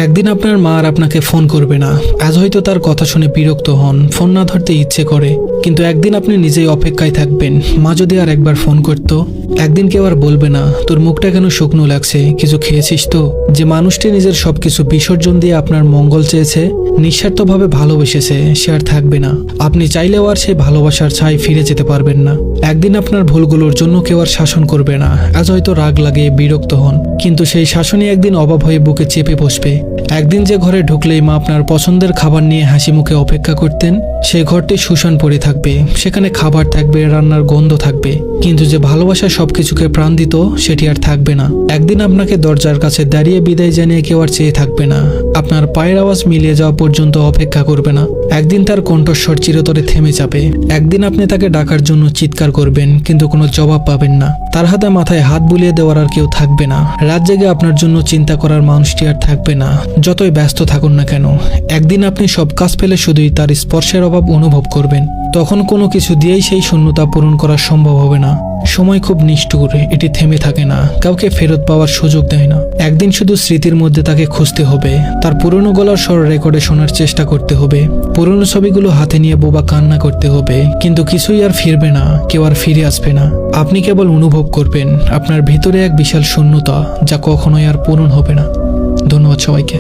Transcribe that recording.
একদিন আপনার মা আর আপনাকে ফোন করবে না। আজ হয়তো তার কথা শুনে বিরক্ত হন, ফোন না ধরতে ইচ্ছে করে, কিন্তু একদিন আপনি নিজেই অপেক্ষায় থাকবেন, মা যদি আর একবার ফোন করতো। একদিন কেউ আর বলবে না, তোর মুখটা কেন শুকনো লাগছে, কিছু খেয়েছিস তো? যে মানুষটি নিজের সবকিছু বিসর্জন দিয়ে আপনার মঙ্গল চেয়েছে, নিঃস্বার্থভাবে ভালোবেসেছে, সে আর থাকবে না। আপনি চাইলেও আর সেই ভালোবাসার ছাই ফিরে যেতে পারবেন না। একদিন আপনার ভুলগুলোর জন্য কেউ আর শাসন করবে না। আজ হয়তো রাগ লাগে, বিরক্ত হন, কিন্তু সেই শাসনই একদিন অভাব হয়ে বুকে চেপে বসবে। একদিন যে ঘরে ঢুকলেই মা আপনার পছন্দের খাবার নিয়ে হাসি মুখে অপেক্ষা করতেন, সেই ঘরটি শুষাণ পড়ে থাকবে। সেখানে খাবার থাকবে, রান্নার গন্ধ থাকবে, কিন্তু যে ভালোবাসা সবকিছুকে প্রাণ দিত, সেটি আর থাকবে না। একদিন আপনাকে দরজার কাছে দাঁড়িয়ে বিদায় জানিয়ে কেউ আর চেয়ে থাকবে না। আপনার পায়ের আওয়াজ মিলিয়ে যাওয়া পর্যন্ত অপেক্ষা করবে না। একদিন তার কণ্ঠস্বর চিরতরে থেমে যাবে। একদিন আপনি তাকে ডাকার জন্য চিৎকার করবেন, কিন্তু কোনো জবাব পাবেন না। তার হাতে মাথায় হাত বুলিয়ে দেওয়ার আর কেউ থাকবে না। রাত জেগে আপনার জন্য চিন্তা করার মানুষটি আর থাকবে না, যতই ব্যস্ত থাকুন না কেন। একদিন আপনি সব কাজ ফেলে শুধুই তার স্পর্শের অভাব অনুভব করবেন। তখন কোনো কিছু দিয়েই সেই শূন্যতা পূরণ করা সম্ভব হবে না। সময় খুব নিষ্ঠুর, এটি থেমে থাকে না, কাউকে ফেরত পাওয়ার সুযোগ দেয় না। একদিন শুধু স্মৃতির মধ্যে তাকে খুঁজতে হবে, তার পুরনো গলার স্বর রেকর্ডে শোনার চেষ্টা করতে হবে, পুরনো ছবিগুলো হাতে নিয়ে বোবা কান্না করতে হবে, কিন্তু কিছুই আর ফিরবে না, কেউ আর ফিরে আসবে না। আপনি কেবল অনুভব করবেন আপনার ভিতরে এক বিশাল শূন্যতা, যা কখনোই আর পূরণ হবে না। ধন্যবাদ সবাইকে।